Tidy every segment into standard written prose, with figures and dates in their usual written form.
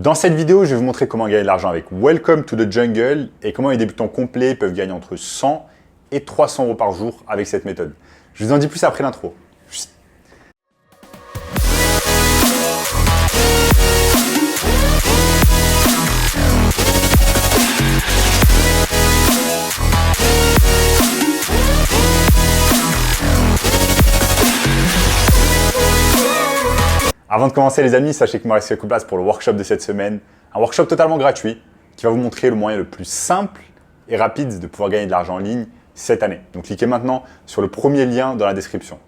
Dans cette vidéo, je vais vous montrer comment gagner de l'argent avec Welcome to the Jungle et comment les débutants complets peuvent gagner entre 100 et 300 euros par jour avec cette méthode. Je vous en dis plus après l'intro. Avant de commencer les amis, sachez qu'il me reste quelques places pour le workshop de cette semaine. Un workshop totalement gratuit qui va vous montrer le moyen le plus simple et rapide de pouvoir gagner de l'argent en ligne cette année. Donc cliquez maintenant sur le premier lien dans la description.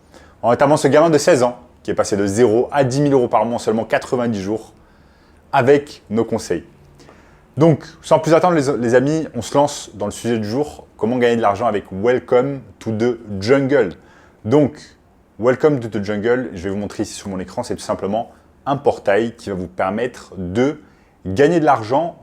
En rétablant ce gamin de 16 ans qui est passé de 0 à 10 000 euros par mois en seulement 90 jours avec nos conseils. Donc sans plus attendre les amis, on se lance dans le sujet du jour. Comment gagner de l'argent avec Welcome to the Jungle. Donc Welcome to the Jungle, je vais vous montrer ici sur mon écran, c'est tout simplement un portail qui va vous permettre de gagner de l'argent,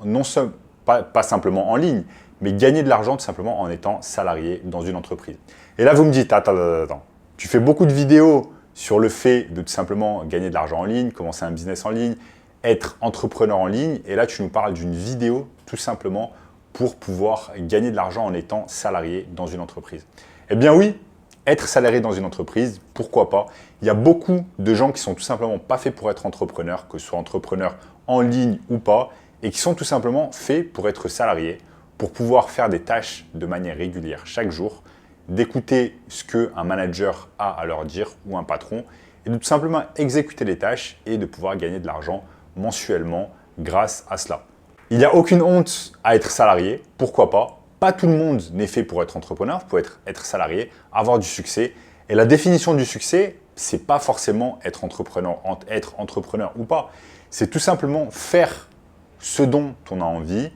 pas simplement en ligne, mais gagner de l'argent tout simplement en étant salarié dans une entreprise. Et là, vous me dites, attends, tu fais beaucoup de vidéos sur le fait de tout simplement gagner de l'argent en ligne, commencer un business en ligne, être entrepreneur en ligne, et là, tu nous parles d'une vidéo tout simplement pour pouvoir gagner de l'argent en étant salarié dans une entreprise. Eh bien oui, être salarié dans une entreprise, pourquoi pas? Il y a beaucoup de gens qui sont tout simplement pas faits pour être entrepreneurs, que ce soit entrepreneur en ligne ou pas, et qui sont tout simplement faits pour être salariés, pour pouvoir faire des tâches de manière régulière chaque jour, d'écouter ce qu'un manager a à leur dire ou un patron, et de tout simplement exécuter les tâches et de pouvoir gagner de l'argent mensuellement grâce à cela. Il n'y a aucune honte à être salarié, pourquoi pas? Pas tout le monde n'est fait pour être entrepreneur, pour être salarié, avoir du succès. Et la définition du succès, c'est pas forcément être entrepreneur ou pas. C'est tout simplement faire ce dont on a envie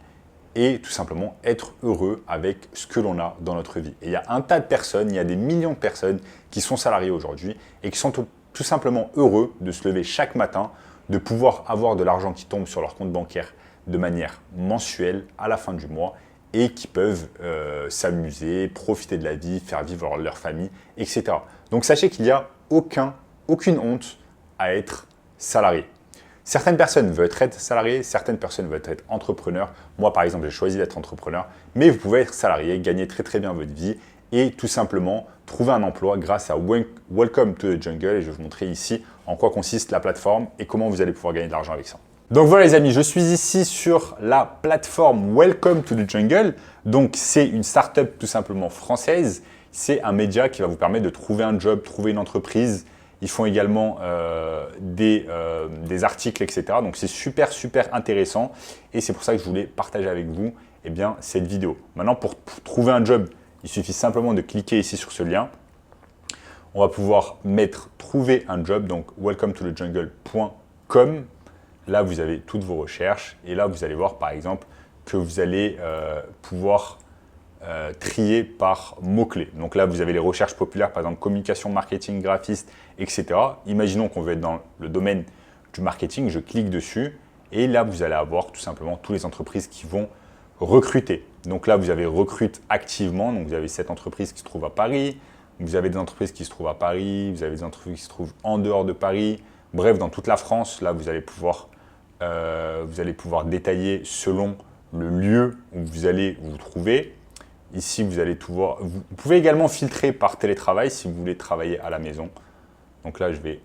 et tout simplement être heureux avec ce que l'on a dans notre vie. Et il y a un tas de personnes, il y a des millions de personnes qui sont salariées aujourd'hui et qui sont tout simplement heureux de se lever chaque matin, de pouvoir avoir de l'argent qui tombe sur leur compte bancaire de manière mensuelle à la fin du mois et qui peuvent s'amuser, profiter de la vie, faire vivre leur famille, etc. Donc sachez qu'il n'y a aucune honte à être salarié. Certaines personnes veulent être salariées, certaines personnes veulent être entrepreneurs. Moi, par exemple, j'ai choisi d'être entrepreneur, mais vous pouvez être salarié, gagner très bien votre vie et tout simplement trouver un emploi grâce à Welcome to the Jungle. Et je vais vous montrer ici en quoi consiste la plateforme et comment vous allez pouvoir gagner de l'argent avec ça. Donc voilà les amis, je suis ici sur la plateforme Welcome to the Jungle. Donc c'est une startup tout simplement française. C'est un média qui va vous permettre de trouver un job, trouver une entreprise. Ils font également des articles, etc. Donc c'est super intéressant et c'est pour ça que je voulais partager avec vous cette vidéo. Maintenant pour trouver un job, il suffit simplement de cliquer ici sur ce lien. On va pouvoir mettre trouver un job, donc welcometothe-jungle.com. Là, vous avez toutes vos recherches et là, vous allez voir par exemple que vous allez pouvoir trier par mots-clés. Donc là, vous avez les recherches populaires, par exemple communication, marketing, graphiste, etc. Imaginons qu'on veut être dans le domaine du marketing, je clique dessus et là, vous allez avoir tout simplement toutes les entreprises qui vont recruter. Donc là, vous avez recrute activement, donc vous avez cette entreprise qui se trouve à Paris, vous avez des entreprises qui se trouvent à Paris, vous avez des entreprises qui se trouvent en dehors de Paris, bref, dans toute la France, là, vous allez pouvoir détailler selon le lieu où vous allez vous trouver. Ici, vous allez tout voir. Vous pouvez également filtrer par télétravail si vous voulez travailler à la maison. Donc là, je vais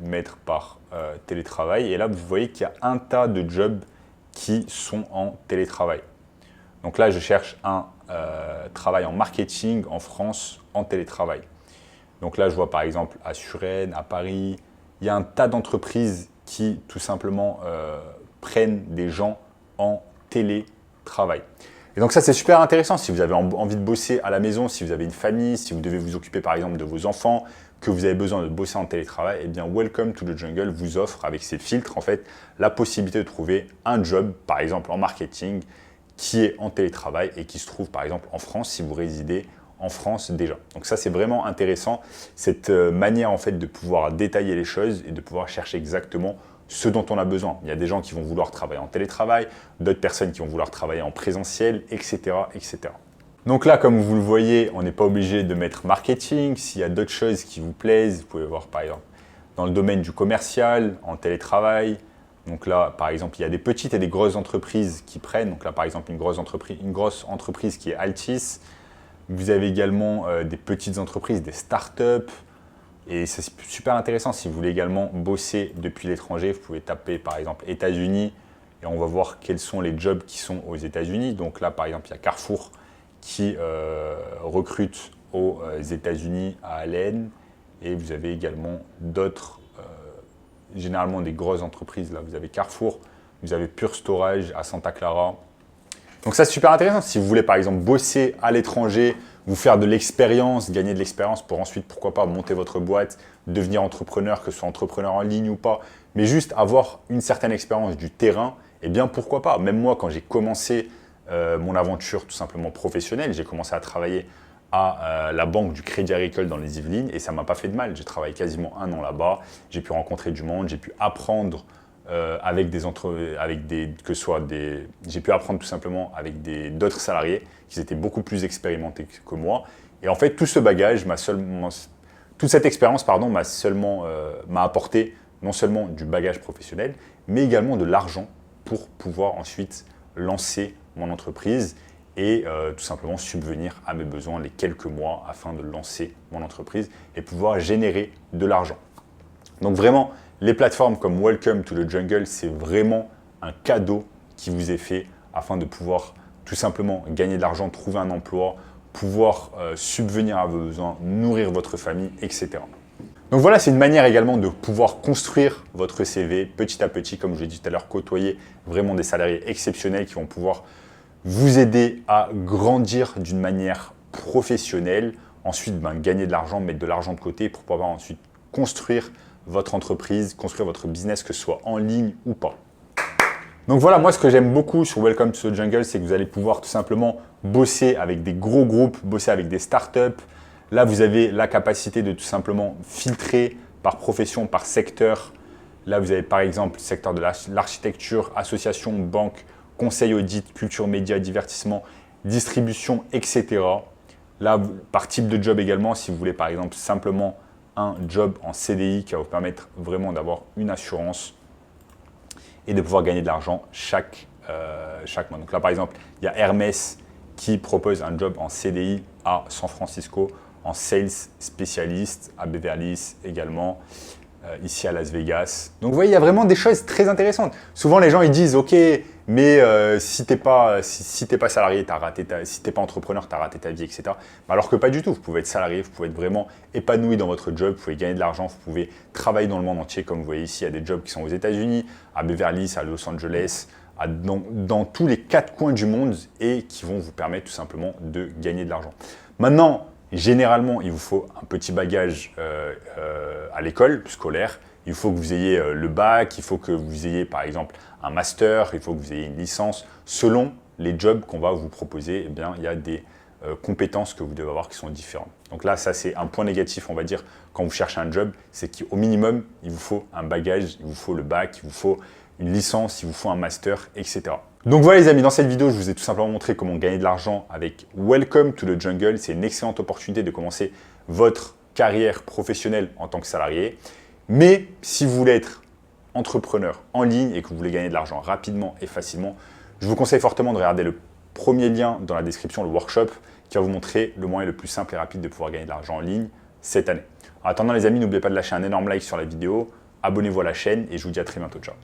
mettre par télétravail. Et là, vous voyez qu'il y a un tas de jobs qui sont en télétravail. Donc là, je cherche un travail en marketing en France en télétravail. Donc là, je vois par exemple à Suresnes, à Paris. Il y a un tas d'entreprises qui tout simplement prennent des gens en télétravail. Et donc ça, c'est super intéressant si vous avez envie de bosser à la maison, si vous avez une famille, si vous devez vous occuper par exemple de vos enfants, que vous avez besoin de bosser en télétravail, eh bien Welcome to the Jungle vous offre avec ces filtres en fait la possibilité de trouver un job par exemple en marketing qui est en télétravail et qui se trouve par exemple en France si vous résidez en France déjà. Donc ça, c'est vraiment intéressant, cette manière en fait de pouvoir détailler les choses et de pouvoir chercher exactement ce dont on a besoin. Il y a des gens qui vont vouloir travailler en télétravail, d'autres personnes qui vont vouloir travailler en présentiel, etc. Donc là, comme vous le voyez, on n'est pas obligé de mettre marketing. S'il y a d'autres choses qui vous plaisent, vous pouvez voir par exemple dans le domaine du commercial, en télétravail, Donc là, par exemple, il y a des petites et des grosses entreprises qui prennent. Donc là, par exemple, une grosse entreprise qui est Altis. Vous avez également des petites entreprises, des startups. Et c'est super intéressant. Si vous voulez également bosser depuis l'étranger, vous pouvez taper par exemple États-Unis et on va voir quels sont les jobs qui sont aux États-Unis. Donc là, par exemple, il y a Carrefour qui recrute aux États-Unis à Allen. Et vous avez également d'autres, généralement des grosses entreprises. Là, vous avez Carrefour, vous avez Pure Storage à Santa Clara. Donc ça, c'est super intéressant. Si vous voulez, par exemple, bosser à l'étranger, vous faire de l'expérience, gagner de l'expérience pour ensuite, pourquoi pas, monter votre boîte, devenir entrepreneur, que ce soit entrepreneur en ligne ou pas, mais juste avoir une certaine expérience du terrain, eh bien, pourquoi pas. Même moi, quand j'ai commencé mon aventure tout simplement professionnelle, j'ai commencé à travailler à la banque du Crédit Agricole dans les Yvelines et ça ne m'a pas fait de mal. J'ai travaillé quasiment 1 an là-bas, j'ai pu rencontrer du monde, j'ai pu apprendre j'ai pu apprendre tout simplement avec d'autres salariés qui étaient beaucoup plus expérimentés que moi. Et en fait, tout ce bagage, toute cette expérience, m'a apporté non seulement du bagage professionnel, mais également de l'argent pour pouvoir ensuite lancer mon entreprise et tout simplement subvenir à mes besoins les quelques mois afin de lancer mon entreprise et pouvoir générer de l'argent. Donc vraiment, les plateformes comme Welcome to the Jungle, c'est vraiment un cadeau qui vous est fait afin de pouvoir tout simplement gagner de l'argent, trouver un emploi, pouvoir subvenir à vos besoins, nourrir votre famille, etc. Donc voilà, c'est une manière également de pouvoir construire votre CV petit à petit, comme je l'ai dit tout à l'heure, côtoyer vraiment des salariés exceptionnels qui vont pouvoir vous aider à grandir d'une manière professionnelle, ensuite gagner de l'argent, mettre de l'argent de côté pour pouvoir ensuite construire votre entreprise, construire votre business, que ce soit en ligne ou pas. Donc voilà, moi ce que j'aime beaucoup sur Welcome to the Jungle, c'est que vous allez pouvoir tout simplement bosser avec des gros groupes, bosser avec des startups. Là, vous avez la capacité de tout simplement filtrer par profession, par secteur. Là, vous avez par exemple le secteur de l'architecture, association, banque, conseil audit, culture, médias, divertissement, distribution, etc. Là, par type de job également, si vous voulez par exemple simplement un job en CDI qui va vous permettre vraiment d'avoir une assurance et de pouvoir gagner de l'argent chaque mois. Donc là, par exemple, il y a Hermès qui propose un job en CDI à San Francisco, en sales spécialiste à Beverly Hills également, ici à Las Vegas. Donc vous voyez, il y a vraiment des choses très intéressantes. Souvent, les gens ils disent « Ok, mais si tu n'es pas salarié, si tu n'es pas entrepreneur, tu as raté ta vie, etc. » Alors que pas du tout. Vous pouvez être salarié, vous pouvez être vraiment épanoui dans votre job, vous pouvez gagner de l'argent, vous pouvez travailler dans le monde entier. Comme vous voyez ici, il y a des jobs qui sont aux États-Unis, à Beverly Hills, à Los Angeles, dans tous les 4 coins du monde et qui vont vous permettre tout simplement de gagner de l'argent. Maintenant, généralement, il vous faut un petit bagage à l'école scolaire. Il faut que vous ayez le bac, il faut que vous ayez par exemple un master, il faut que vous ayez une licence. Selon les jobs qu'on va vous proposer, eh bien, il y a des compétences que vous devez avoir qui sont différentes. Donc là, ça c'est un point négatif, on va dire, quand vous cherchez un job, c'est qu'au minimum, il vous faut un bagage, il vous faut le bac, il vous faut une licence, il vous faut un master, etc. Donc voilà les amis, dans cette vidéo, je vous ai tout simplement montré comment gagner de l'argent avec Welcome to the Jungle. C'est une excellente opportunité de commencer votre carrière professionnelle en tant que salarié. Mais si vous voulez être entrepreneur en ligne et que vous voulez gagner de l'argent rapidement et facilement, je vous conseille fortement de regarder le premier lien dans la description, le workshop, qui va vous montrer le moyen le plus simple et rapide de pouvoir gagner de l'argent en ligne cette année. En attendant les amis, n'oubliez pas de lâcher un énorme like sur la vidéo, abonnez-vous à la chaîne et je vous dis à très bientôt. Ciao.